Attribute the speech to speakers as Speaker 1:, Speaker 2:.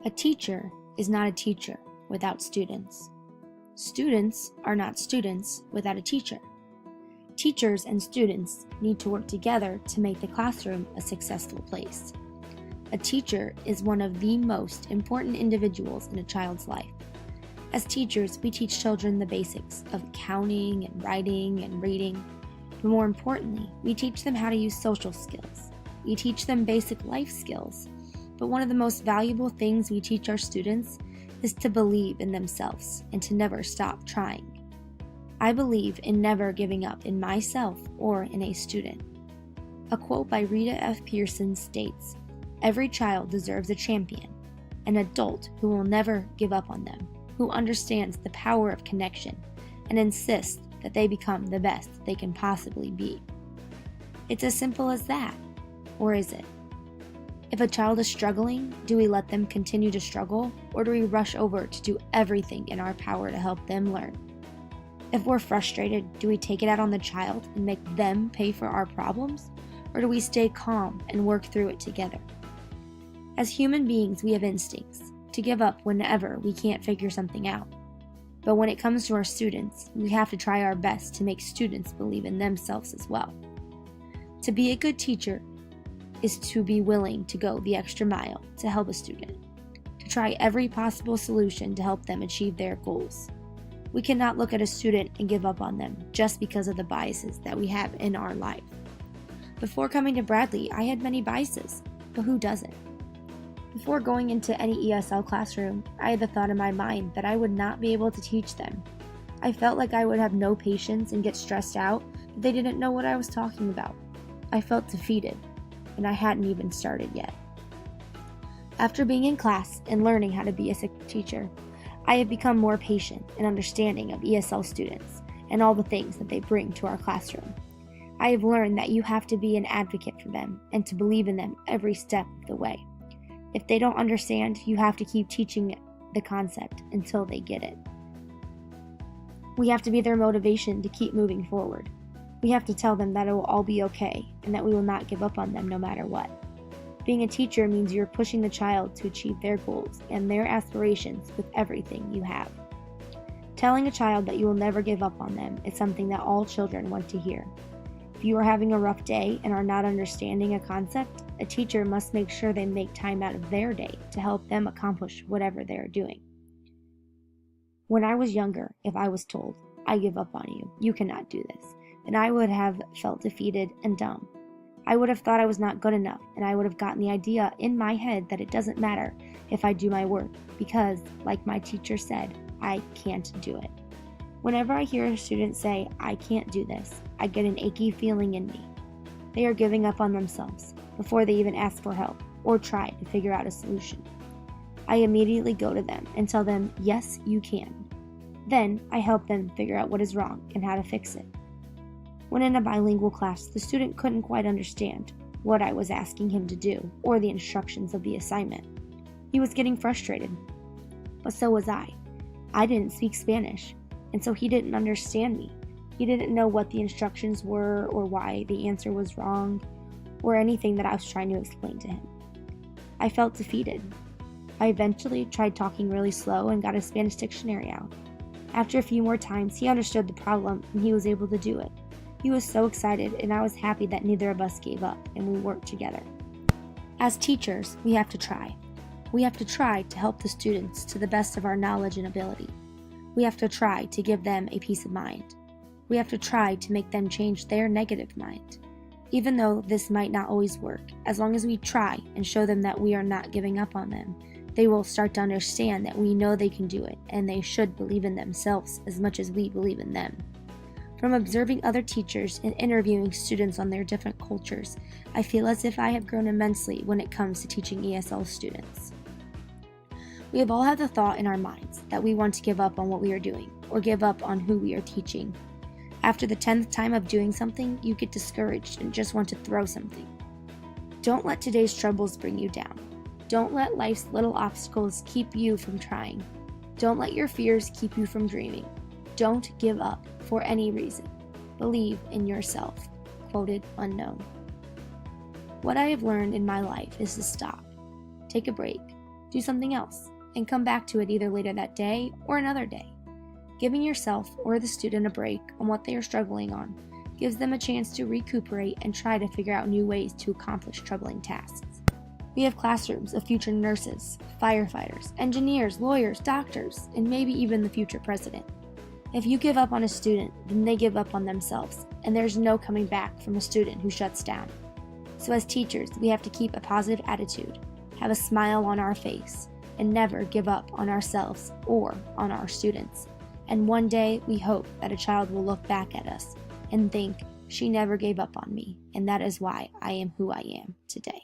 Speaker 1: A teacher is not a teacher without students. Students are not students without a teacher. Teachers and students need to work together to make the classroom a successful place. A teacher is one of the most important individuals in a child's life. As teachers, we teach children the basics of counting and writing and reading, but more importantly, we teach them how to use social skills. We teach them basic life skills, but one of the most valuable things we teach our students is to believe in themselves and to never stop trying. I believe in never giving up in myself or in a student. A quote by Rita F. Pearson states, "Every child deserves a champion, an adult who will never give up on them, who understands the power of connection and insists that they become the best they can possibly be." It's as simple as that, or is it? If a child is struggling, do we let them continue to struggle, or do we rush over to do everything in our power to help them learn? If we're frustrated, do we take it out on the child and make them pay for our problems, or do we stay calm and work through it together? As human beings, we have instincts to give up whenever we can't figure something out. But when it comes to our students, we have to try our best to make students believe in themselves as well. To be a good teacher is to be willing to go the extra mile to help a student, to try every possible solution to help them achieve their goals. We cannot look at a student and give up on them just because of the biases that we have in our life. Before coming to Bradley, I had many biases, but who doesn't? Before going into any ESL classroom, I had the thought in my mind that I would not be able to teach them. I felt like I would have no patience and get stressed out that they didn't know what I was talking about. I felt defeated, and I hadn't even started yet. After being in class and learning how to be a teacher, I have become more patient and understanding of ESL students and all the things that they bring to our classroom. I have learned that you have to be an advocate for them and to believe in them every step of the way. If they don't understand, you have to keep teaching the concept until they get it. We have to be their motivation to keep moving forward. We have to tell them that it will all be okay and that we will not give up on them no matter what. Being a teacher means you're pushing the child to achieve their goals and their aspirations with everything you have. Telling a child that you will never give up on them is something that all children want to hear. If you are having a rough day and are not understanding a concept, a teacher must make sure they make time out of their day to help them accomplish whatever they are doing. When I was younger, if I was told, "I give up on you, you cannot do this," then I would have felt defeated and dumb. I would have thought I was not good enough, and I would have gotten the idea in my head that it doesn't matter if I do my work because, like my teacher said, I can't do it. Whenever I hear a student say, "I can't do this," I get an achy feeling in me. They are giving up on themselves before they even ask for help or try to figure out a solution. I immediately go to them and tell them, "Yes, you can." Then I help them figure out what is wrong and how to fix it. When in a bilingual class, the student couldn't quite understand what I was asking him to do or the instructions of the assignment. He was getting frustrated, but so was I. I didn't speak Spanish, and so he didn't understand me. He didn't know what the instructions were or why the answer was wrong or anything that I was trying to explain to him. I felt defeated. I eventually tried talking really slow and got a Spanish dictionary out. After a few more times, he understood the problem and he was able to do it. He was so excited, and I was happy that neither of us gave up and we worked together. As teachers, we have to try. We have to try to help the students to the best of our knowledge and ability. We have to try to give them a peace of mind. We have to try to make them change their negative mind. Even though this might not always work, as long as we try and show them that we are not giving up on them, they will start to understand that we know they can do it and they should believe in themselves as much as we believe in them. From observing other teachers and interviewing students on their different cultures, I feel as if I have grown immensely when it comes to teaching ESL students. We have all had the thought in our minds that we want to give up on what we are doing or give up on who we are teaching. After the 10th time of doing something, you get discouraged and just want to throw something. Don't let today's troubles bring you down. Don't let life's little obstacles keep you from trying. Don't let your fears keep you from dreaming. Don't give up for any reason. Believe in yourself. Quoted unknown. What I have learned in my life is to stop, take a break, do something else, and come back to it either later that day or another day. Giving yourself or the student a break on what they are struggling on gives them a chance to recuperate and try to figure out new ways to accomplish troubling tasks. We have classrooms of future nurses, firefighters, engineers, lawyers, doctors, and maybe even the future president. If you give up on a student, then they give up on themselves, and there's no coming back from a student who shuts down. So as teachers, we have to keep a positive attitude, have a smile on our face, and never give up on ourselves or on our students. And one day, we hope that a child will look back at us and think, she never gave up on me, and that is why I am who I am today.